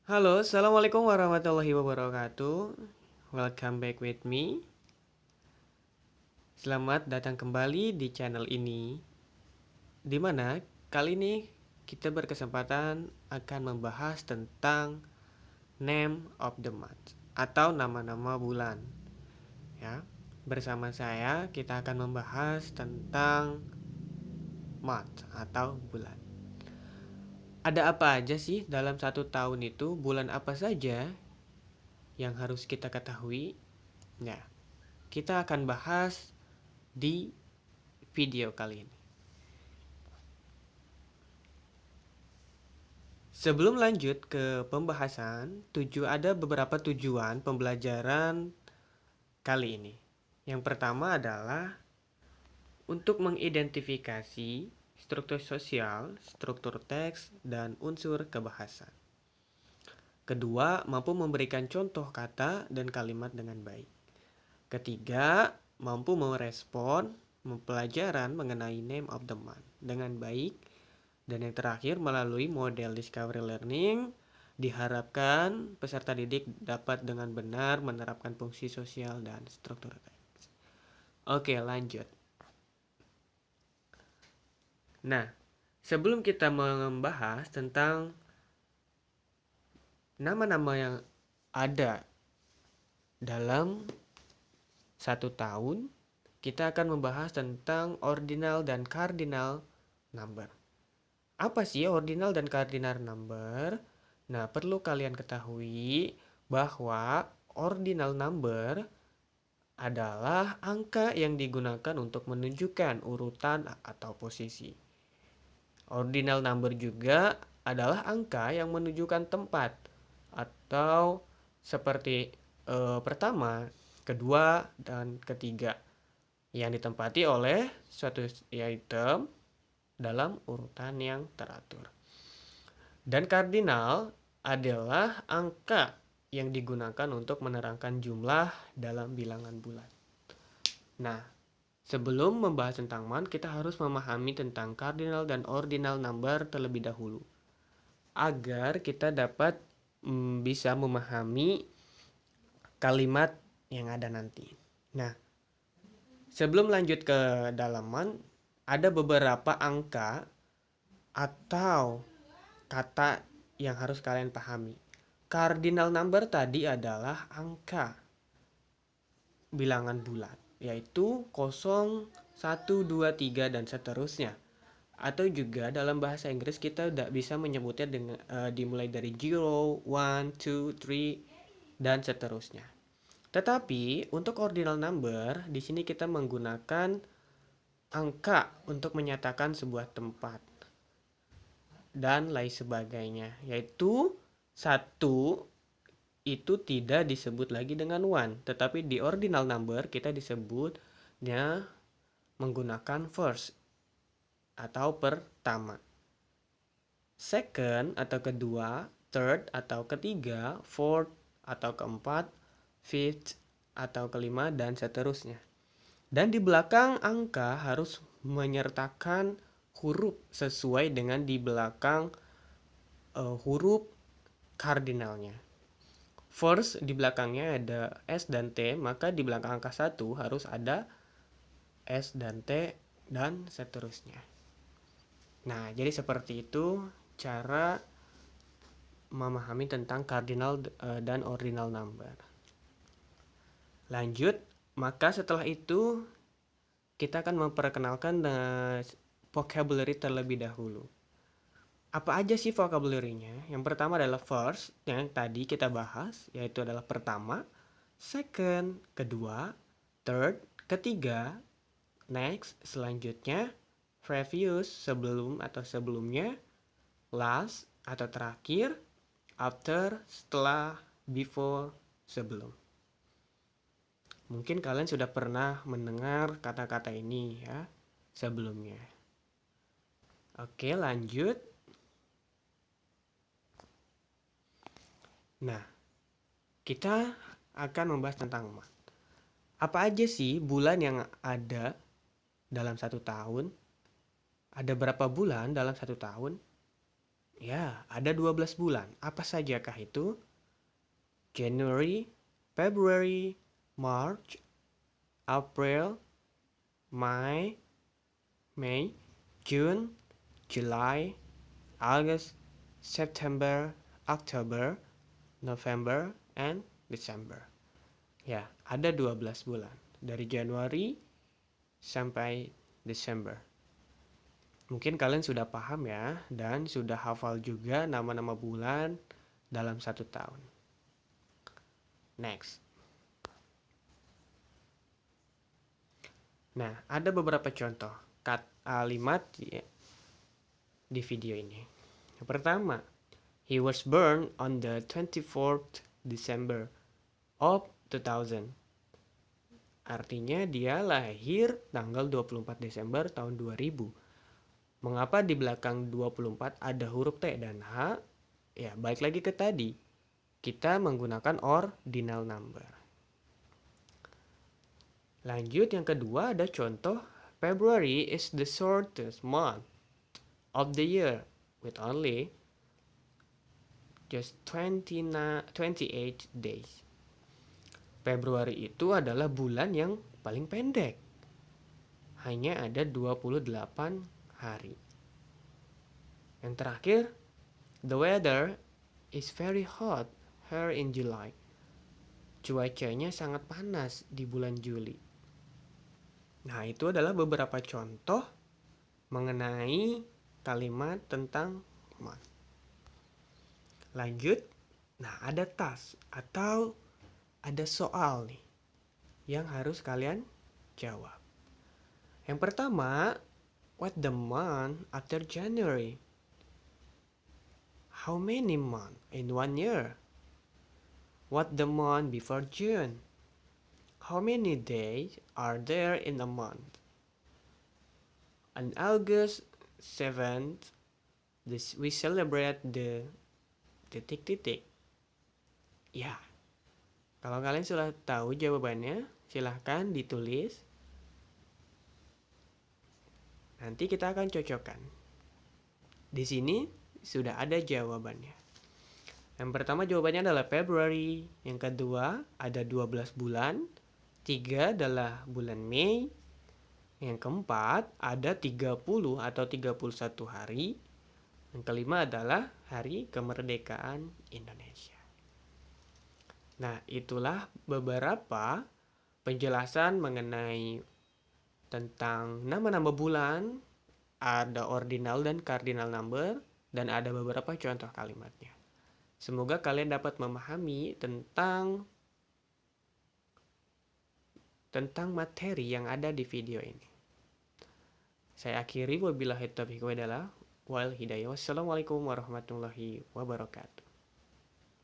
Halo, Assalamualaikum warahmatullahi wabarakatuh. Welcome back with me. Selamat datang kembali di channel ini, di mana kali ini kita berkesempatan akan membahas tentang name of the month atau nama-nama bulan. Ya, bersama saya kita akan membahas tentang month atau bulan. Ada apa aja sih dalam satu tahun itu? Bulan apa saja yang harus kita ketahui? Nah, kita akan bahas di video kali ini. Sebelum lanjut ke pembahasan, ada beberapa tujuan pembelajaran kali ini. Yang pertama adalah untuk mengidentifikasi struktur sosial, struktur teks, dan unsur kebahasaan. Kedua, mampu memberikan contoh kata dan kalimat dengan baik. Ketiga, mampu merespon pelajaran mengenai name of the month dengan baik. Dan yang terakhir, melalui model discovery learning, diharapkan peserta didik dapat dengan benar menerapkan fungsi sosial dan struktur teks. Oke, lanjut. Nah, sebelum kita membahas tentang nama-nama yang ada dalam satu tahun, kita akan membahas tentang ordinal dan cardinal number. Apa sih ordinal dan cardinal number? Nah, perlu kalian ketahui bahwa ordinal number adalah angka yang digunakan untuk menunjukkan urutan atau posisi. Ordinal number juga adalah angka yang menunjukkan tempat atau seperti pertama, kedua, dan ketiga yang ditempati oleh suatu item dalam urutan yang teratur. Dan kardinal adalah angka yang digunakan untuk menerangkan jumlah dalam bilangan bulan. Nah, sebelum membahas tentang month, kita harus memahami tentang cardinal dan ordinal number terlebih dahulu, agar kita dapat bisa memahami kalimat yang ada nanti. Nah, sebelum lanjut ke dalam month, ada beberapa angka atau kata yang harus kalian pahami. Cardinal number tadi adalah angka bilangan bulan, yaitu 0, 1, 2, 3, dan seterusnya. Atau juga dalam bahasa Inggris kita tidak bisa menyebutnya dengan dimulai dari 0, 1, 2, 3, dan seterusnya. Tetapi untuk ordinal number, di sini kita menggunakan angka untuk menyatakan sebuah tempat dan lain sebagainya, yaitu 1 itu tidak disebut lagi dengan one, tetapi di ordinal number kita disebutnya menggunakan first atau pertama, second atau kedua, third atau ketiga, fourth atau keempat, fifth atau kelima, dan seterusnya. Dan di belakang angka harus menyertakan huruf sesuai dengan di belakang huruf kardinalnya. First di belakangnya ada S dan T, maka di belakang angka 1 harus ada S dan T dan seterusnya. Nah, jadi seperti itu cara memahami tentang cardinal dan ordinal number. Lanjut, maka setelah itu kita akan memperkenalkan vocabulary terlebih dahulu. Apa aja sih vocabulary-nya? Yang pertama adalah first, yang tadi kita bahas, yaitu adalah pertama, second, kedua, third, ketiga, next, selanjutnya, previous, sebelum atau sebelumnya, last atau terakhir, after, setelah, before, sebelum. Mungkin kalian sudah pernah mendengar kata-kata ini ya sebelumnya. Oke, lanjut. Nah, kita akan membahas tentang month. Apa aja sih bulan yang ada dalam satu tahun? Ada berapa bulan dalam satu tahun? Ya, ada 12 bulan. Apa sajakah itu? January, February, March, April, May, June, July, August, September, October, November, and December. Ya, ada 12 bulan. Dari Januari sampai Desember. Mungkin kalian sudah paham ya, dan sudah hafal juga nama-nama bulan dalam satu tahun. Next. Nah, ada beberapa contoh kalimat di video ini. Yang pertama, he was born on the 24th December of 2000. Artinya dia lahir tanggal 24 Desember tahun 2000. Mengapa di belakang 24 ada huruf T dan H? Ya, balik lagi ke tadi. Kita menggunakan ordinal number. Lanjut yang kedua ada contoh February is the shortest month of the year with only just 28 days. Februari itu adalah bulan yang paling pendek. Hanya ada 28 hari. Yang terakhir, the weather is very hot here in July. Cuacanya sangat panas di bulan Juli. Nah, itu adalah beberapa contoh mengenai kalimat tentang month. Lanjut, nah ada task atau ada soal nih yang harus kalian jawab. Yang pertama, what the month after January? How many months in 1 year? What the month before June? How many days are there in a month? On August 7th, we celebrate the titik-titik. Ya, kalau kalian sudah tahu jawabannya, silahkan ditulis. Nanti kita akan cocokkan. Di sini sudah ada jawabannya. Yang pertama jawabannya adalah February. Yang kedua ada 12 bulan. 3 adalah bulan Mei. Yang keempat ada 30 atau 31 hari. Yang kelima adalah hari kemerdekaan Indonesia. Nah, itulah beberapa penjelasan mengenai tentang nama-nama bulan, ada ordinal dan cardinal number, dan ada beberapa contoh kalimatnya. Semoga kalian dapat memahami tentang materi yang ada di video ini. Saya akhiri wabillahi taufiq wal hidayah. Wassalamualaikum warahmatullahi wabarakatuh.